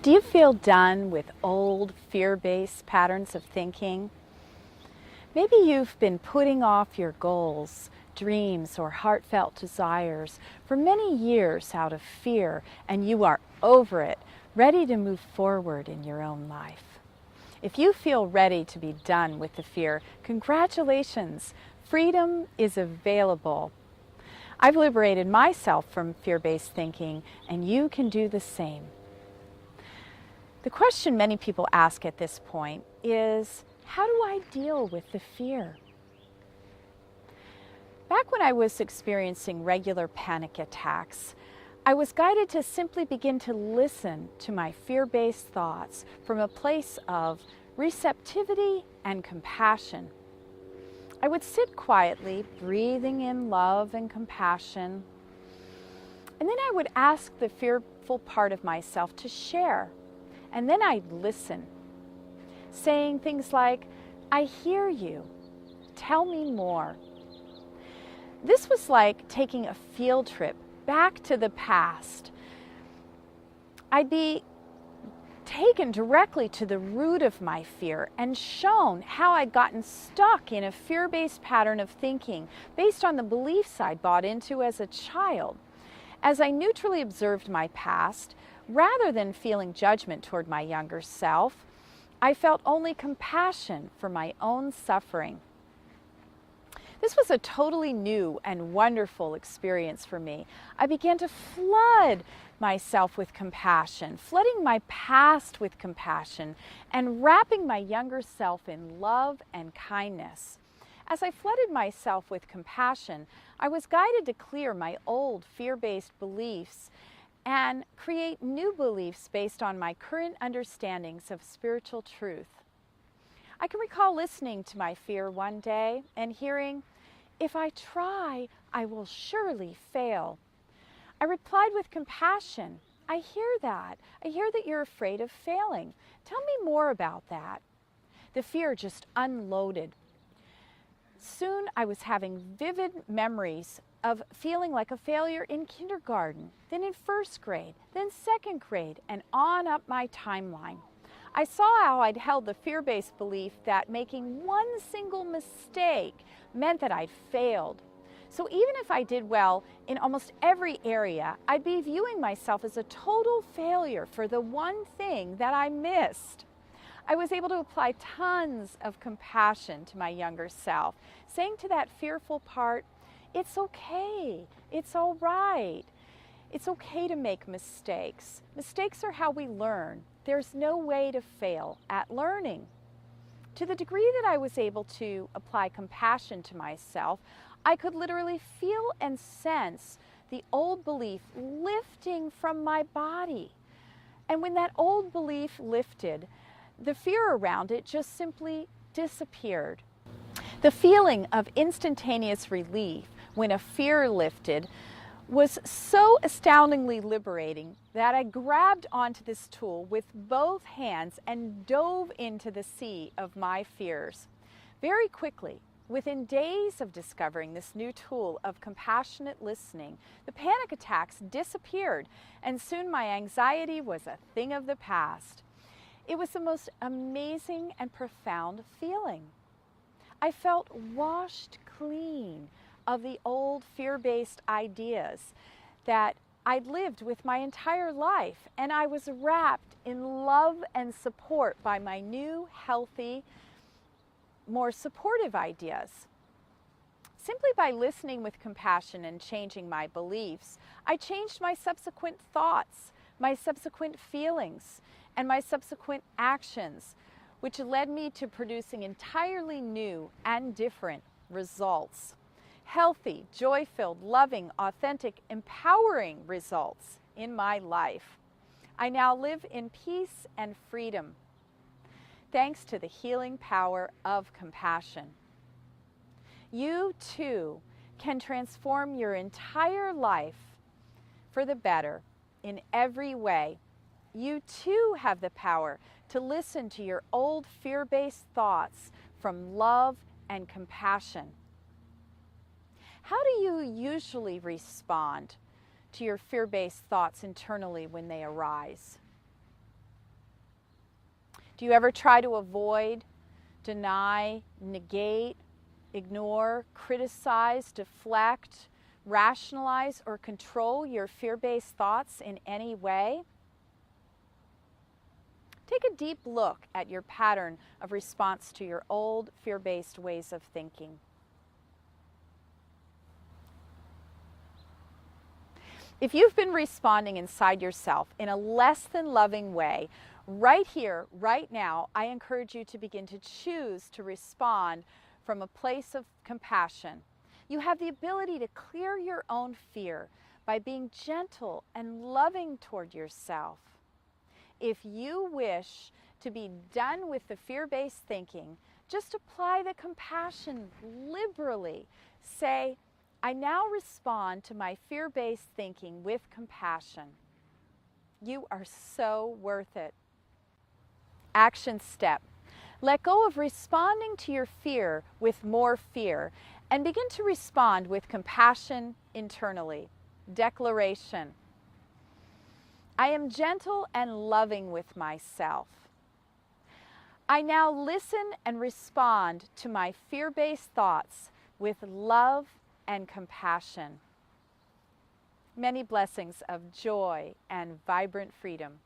Do you feel done with old fear-based patterns of thinking? Maybe you've been putting off your goals, dreams, or heartfelt desires for many years out of fear, and you are over it, ready to move forward in your own life. If you feel ready to be done with the fear, congratulations! Freedom is available. I've liberated myself from fear-based thinking, and you can do the same. The question many people ask at this point is, how do I deal with the fear? Back when I was experiencing regular panic attacks, I was guided to simply begin to listen to my fear-based thoughts from a place of receptivity and compassion. I would sit quietly, breathing in love and compassion, and then I would ask the fearful part of myself to share. And then I'd listen, saying things like, I hear you, tell me more. This was like taking a field trip back to the past. I'd be taken directly to the root of my fear and shown how I'd gotten stuck in a fear-based pattern of thinking based on the beliefs I'd bought into as a child. As I neutrally observed my past, rather than feeling judgment toward my younger self, I felt only compassion for my own suffering. This was a totally new and wonderful experience for me. I began to flood myself with compassion, flooding my past with compassion, and wrapping my younger self in love and kindness. As I flooded myself with compassion, I was guided to clear my old fear-based beliefs and create new beliefs based on my current understandings of spiritual truth. I can recall listening to my fear one day and hearing, "If I try, I will surely fail." I replied with compassion, "I hear that. I hear that you're afraid of failing. Tell me more about that." The fear just unloaded. Soon I was having vivid memories of feeling like a failure in kindergarten, then in first grade, then second grade, and on up my timeline. I saw how I'd held the fear-based belief that making one single mistake meant that I'd failed. So even if I did well in almost every area, I'd be viewing myself as a total failure for the one thing that I missed. I was able to apply tons of compassion to my younger self, saying to that fearful part, "It's okay, it's all right. It's okay to make mistakes. Mistakes are how we learn. There's no way to fail at learning." To the degree that I was able to apply compassion to myself, I could literally feel and sense the old belief lifting from my body. And when that old belief lifted, the fear around it just simply disappeared. The feeling of instantaneous relief when a fear lifted was so astoundingly liberating that I grabbed onto this tool with both hands and dove into the sea of my fears. Very quickly, within days of discovering this new tool of compassionate listening, the panic attacks disappeared, and soon my anxiety was a thing of the past. It was the most amazing and profound feeling. I felt washed clean of the old fear-based ideas that I'd lived with my entire life, and I was wrapped in love and support by my new, healthy, more supportive ideas. Simply by listening with compassion and changing my beliefs, I changed my subsequent thoughts, my subsequent feelings, and my subsequent actions, which led me to producing entirely new and different results. Healthy, joy-filled, loving, authentic, empowering results in my life. I now live in peace and freedom, thanks to the healing power of compassion. You too can transform your entire life for the better in every way. You too have the power to listen to your old fear-based thoughts from love and compassion. How do you usually respond to your fear-based thoughts internally when they arise? Do you ever try to avoid, deny, negate, ignore, criticize, deflect, rationalize, or control your fear-based thoughts in any way? Take a deep look at your pattern of response to your old fear-based ways of thinking. If you've been responding inside yourself in a less than loving way, right here, right now, I encourage you to begin to choose to respond from a place of compassion. You have the ability to clear your own fear by being gentle and loving toward yourself. If you wish to be done with the fear-based thinking, just apply the compassion liberally. Say, I now respond to my fear-based thinking with compassion. You are so worth it. Action step. Let go of responding to your fear with more fear and begin to respond with compassion internally. Declaration. I am gentle and loving with myself. I now listen and respond to my fear-based thoughts with love and compassion. Many blessings of joy and vibrant freedom.